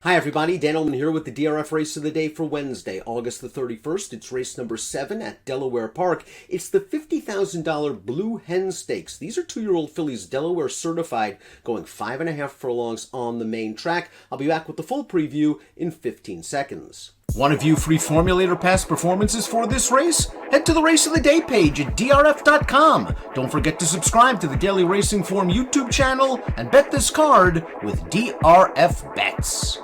Hi everybody, Dan Illman here with the DRF race of the day for Wednesday, August the 31st. It's race number 7 at Delaware Park. It's the $50,000 Blue Hen Stakes. These are 2-year-old fillies, Delaware certified, going 5.5 furlongs on the main track. I'll be back with the full preview in 15 seconds. Want to view free Formulator past performances for this race? Head to the Race of the Day page at DRF.com. Don't forget to subscribe to the Daily Racing Form YouTube channel and bet this card with DRF Bets.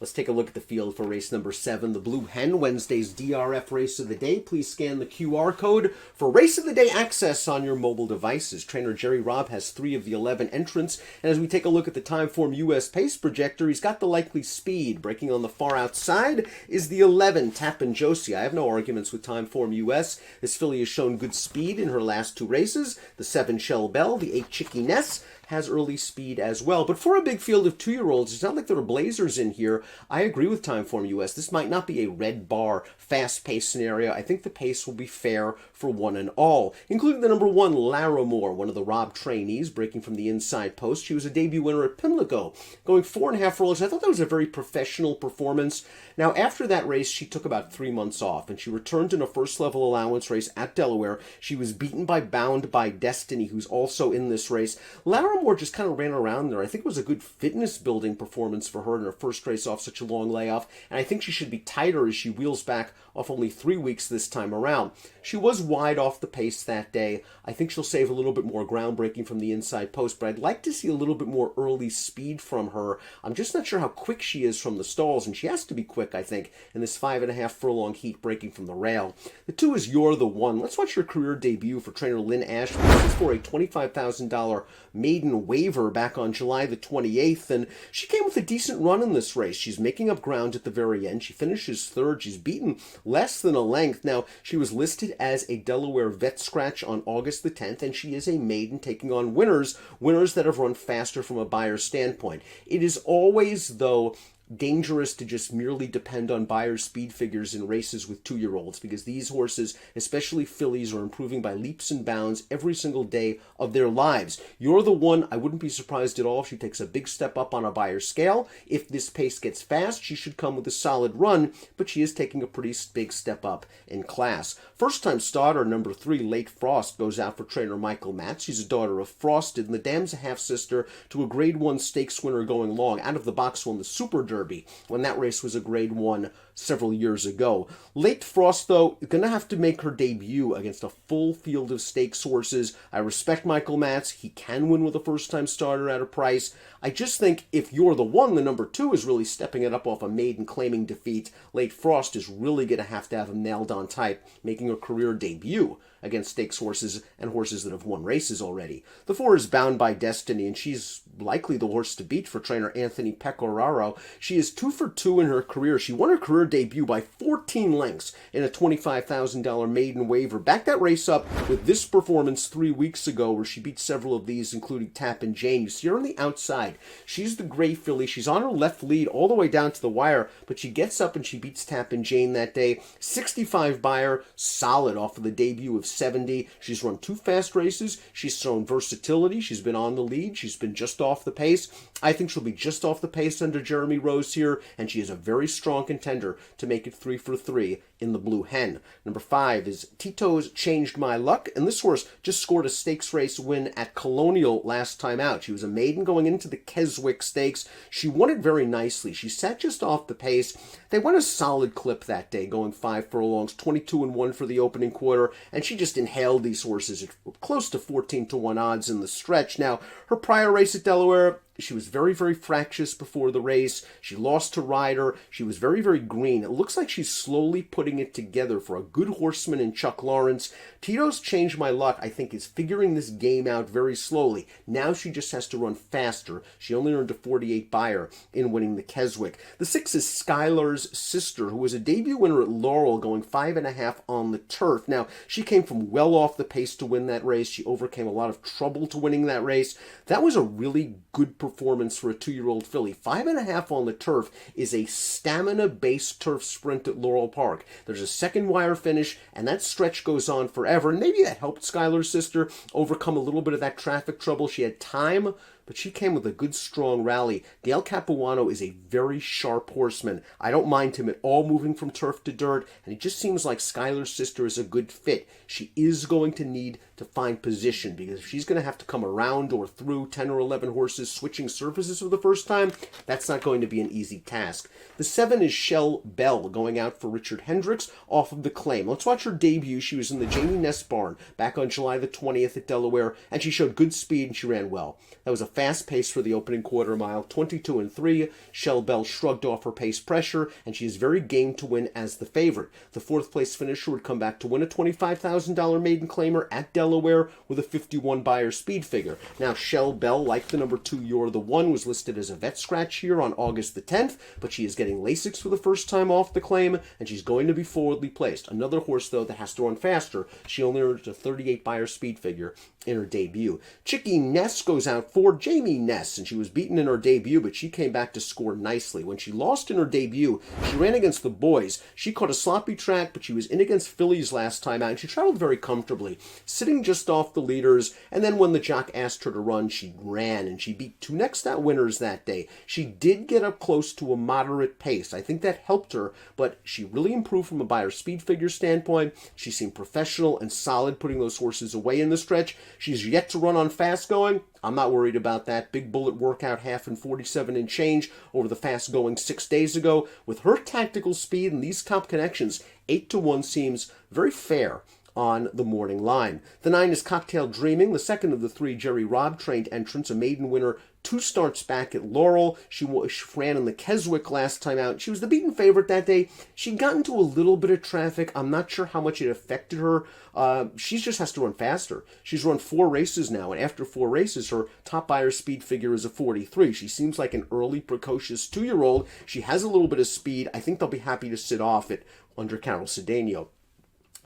Let's take a look at the field for race number 7, the Blue Hen, Wednesday's DRF Race of the Day. Please scan the QR code for Race of the Day access on your mobile devices. Trainer Jerry Robb has 3 of the 11 entrants, and as we take a look at the Timeform US pace projector, he's got the likely speed. Breaking on the far outside is the 11, Tappin' Josie. I have no arguments with Timeform US. This filly has shown good speed in her last 2 races. The 7, Shell Bell, the 8, Chicky Ness, has early speed as well. But for a big field of 2-year-olds, it's not like there are blazers in here. I agree with Timeform US. This might not be a red bar, fast-paced scenario. I think the pace will be fair for one and all, including the number 1, Larimore, one of the Robb trainees, breaking from the inside post. She was a debut winner at Pimlico, going 4.5 furlongs. I thought that was a very professional performance. Now, after that race, she took about 3 months off, and she returned in a first-level allowance race at Delaware. She was beaten by Bound by Destiny, who's also in this race. Larimore just kind of ran around there. I think it was a good fitness-building performance for her in her first race off such a long layoff, and I think she should be tighter as she wheels back off only 3 weeks this time around. She was wide off the pace that day. I think she'll save a little bit more ground breaking from the inside post, but I'd like to see a little bit more early speed from her. I'm just not sure how quick she is from the stalls, and she has to be quick, I think, in this 5.5 furlong heat breaking from the rail. The 2 is You're the One. Let's watch her career debut for trainer Lynn Ashby. This is for a $25,000 maiden waiver back on July the 28th, and she came with a decent run in this race. She's making up ground at the very end. She finishes 3rd. She's beaten less than a length. Now, she was listed as a Delaware vet scratch on August the 10th, and she is a maiden taking on winners that have run faster from a buyer's standpoint. It is always, though, dangerous to just merely depend on buyer's speed figures in races with 2-year-olds, because these horses, especially fillies, are improving by leaps and bounds every single day of their lives. You're the One. I wouldn't be surprised at all if she takes a big step up on a buyer's scale. If this pace gets fast, she should come with a solid run, but she is taking a pretty big step up in class. First-time starter number 3, Late Frost, goes out for trainer Michael Matz. She's a daughter of Frosted, and the dam's a half-sister to a Grade 1 stakes winner going long. Out of the box won the Super Derby when that race was a Grade 1 several years ago. Late Frost, though, is going to have to make her debut against a full field of stakes horses. I respect Michael Matz. He can win with a first-time starter at a price. I just think if You're the One, the number 2, is really stepping it up off a maiden claiming defeat, Late Frost is really going to have him nailed on tight, making a career debut against stakes horses and horses that have won races already. The 4 is Bound by Destiny, and she's likely the horse to beat for trainer Anthony Pecoraro. She is 2 for 2 in her career. She won her career debut by 14 lengths in a $25,000 maiden waiver. Back that race up with this performance 3 weeks ago, where she beat several of these, including Tappin' Jane. You see her on the outside. She's the gray filly. She's on her left lead all the way down to the wire, but she gets up and she beats Tappin' Jane that day. 65 buyer, solid off of the debut of 70. She's run 2 fast races. She's shown versatility. She's been on the lead. She's been just off the pace. I think she'll be just off the pace under Jeremy Rose here, and she is a very strong contender to make it 3 for 3 in the Blue Hen. Number 5 is Tito's Changed My Luck, and this horse just scored a stakes race win at Colonial last time out. She was a maiden going into the Keswick Stakes. She won it very nicely. She sat just off the pace. They went a solid clip that day, going 5 furlongs, 22-1 for the opening quarter, and she just inhaled these horses at close to 14-1 odds in the stretch. Now, her prior race at Delaware, she was very, very fractious before the race. She lost to Ryder. She was very, very green. It looks like she's slowly putting it together for a good horseman in Chuck Lawrence. Tito's Changed My Luck, I think, is figuring this game out very slowly. Now she just has to run faster. She only earned a 48 buyer in winning the Keswick. The 6 is Skylar's Sister, who was a debut winner at Laurel, going 5.5 on the turf. Now, she came from well off the pace to win that race. She overcame a lot of trouble to winning that race. That was a really good performance for a 2-year-old filly. 5.5 on the turf is a stamina-based turf sprint at Laurel Park. There's a second wire finish, and that stretch goes on forever. And maybe that helped Skylar's Sister overcome a little bit of that traffic trouble. She had time but she came with a good, strong rally. Dale Capuano is a very sharp horseman. I don't mind him at all moving from turf to dirt, and it just seems like Skylar's sister is a good fit. She is going to need to find position, because if she's going to have to come around or through 10 or 11 horses switching surfaces for the first time, that's not going to be an easy task. The 7 is Shell Bell, going out for Richard Hendricks off of the claim. Let's watch her debut. She was in the Jamie Ness barn back on July the 20th at Delaware, and she showed good speed and she ran well. That was a fast pace for the opening quarter mile, 22-3. Shell Bell shrugged off her pace pressure, and she is very game to win as the favorite. The 4th place finisher would come back to win a $25,000 maiden claimer at Delaware with a 51 Beyer speed figure. Now, Shell Bell, like the number 2 You're the One, was listed as a vet scratch here on August the 10th, but she is getting Lasix for the first time off the claim, and she's going to be forwardly placed. Another horse, though, that has to run faster. She only earned a 38 Beyer speed figure in her debut. Chicky Ness goes out for Jamie Ness, and she was beaten in her debut, but she came back to score nicely. When she lost in her debut, she ran against the boys. She caught a sloppy track, but she was in against fillies last time out, and she traveled very comfortably, sitting just off the leaders, and then when the jock asked her to run, she ran, and she beat 2 next out winners that day. She did get up close to a moderate pace. I think that helped her, but she really improved from a Beyer speed figure standpoint. She seemed professional and solid putting those horses away in the stretch. She's yet to run on fast going. I'm not worried about that. Big Bullet workout half in 47 and change over the fast going 6 days ago. With her tactical speed and these top connections, 8-1 seems very fair on the morning line. The 9 is Cocktail Dreaming, the second of the 3 Jerry Robb trained entrants, a maiden winner 2 starts back at Laurel. She ran in the Keswick last time out. She was the beaten favorite that day. She got into a little bit of traffic. I'm not sure how much it affected her. She just has to run faster. She's run 4 races now, and after 4 races, her top Beyer speed figure is a 43. She seems like an early, precocious 2-year-old. She has a little bit of speed. I think they'll be happy to sit off it under Carol Cedeno.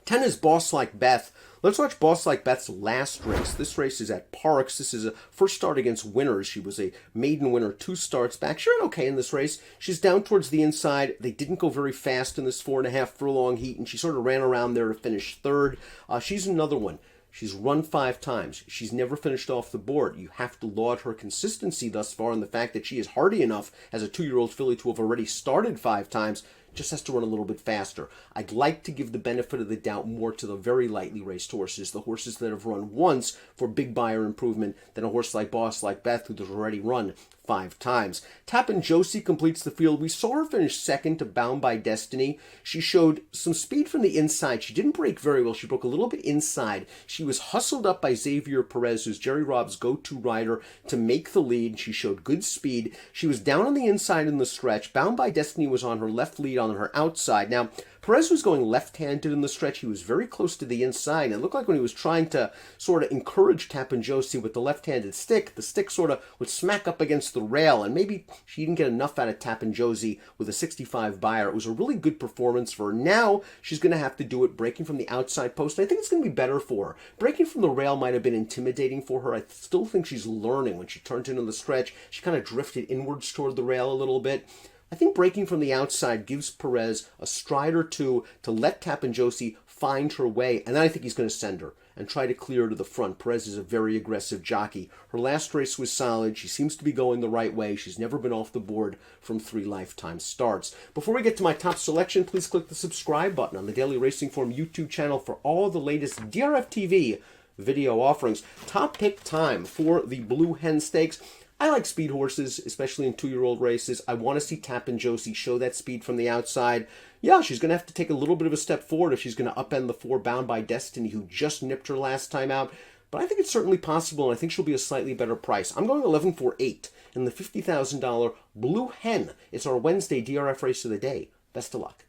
10 is Boss Like Beth. Let's watch Boss Like Beth's last race. This race is at Parks. This is a first start against winners. She was a maiden winner 2 starts back. She ran okay in this race. She's down towards the inside. They didn't go very fast in this 4.5 furlong heat, and she sort of ran around there to finish 3rd. She's another one. She's run 5 times. She's never finished off the board. You have to laud her consistency thus far and the fact that she is hardy enough as a 2-year-old filly to have already started 5 times. Just has to run a little bit faster. I'd like to give the benefit of the doubt more to the very lightly raced horses, the horses that have run once for big Beyer improvement, than a horse like Boss Like Beth, who's already run 5 times. Tappin' Josie completes the field. We saw her finish second to Bound by Destiny. She showed some speed from the inside. She didn't break very well. She broke a little bit inside. She was hustled up by Xavier Perez, who's Jerry Robb's go-to rider, to make the lead. She showed good speed. She was down on the inside in the stretch. Bound by Destiny was on her left lead on her outside. Now, Perez was going left-handed in the stretch. He was very close to the inside. It looked like when he was trying to sort of encourage Tappin' Josie with the left-handed stick, the stick sort of would smack up against the rail, and maybe she didn't get enough out of Tappin' Josie with a 65 Beyer. It was a really good performance for her. Now she's going to have to do it breaking from the outside post. I think it's going to be better for her. Breaking from the rail might have been intimidating for her. I still think she's learning. When she turned into the stretch, she kind of drifted inwards toward the rail a little bit. I think breaking from the outside gives Perez a stride or two to let Tappin' Josie find her way, and then I think he's going to send her and try to clear her to the front. Perez is a very aggressive jockey. Her last race was solid. She seems to be going the right way. She's never been off the board from 3 lifetime starts. Before we get to my top selection, please click the subscribe button on the Daily Racing Form YouTube channel for all the latest DRFTV video offerings. Top pick time for the Blue Hen Stakes. I like speed horses, especially in 2-year-old races. I want to see Tappin' Josie show that speed from the outside. Yeah, she's going to have to take a little bit of a step forward if she's going to upend the 4 Bound by Destiny, who just nipped her last time out. But I think it's certainly possible, and I think she'll be a slightly better price. I'm going 11-8 in the $50,000 Blue Hen. It's our Wednesday DRF race of the day. Best of luck.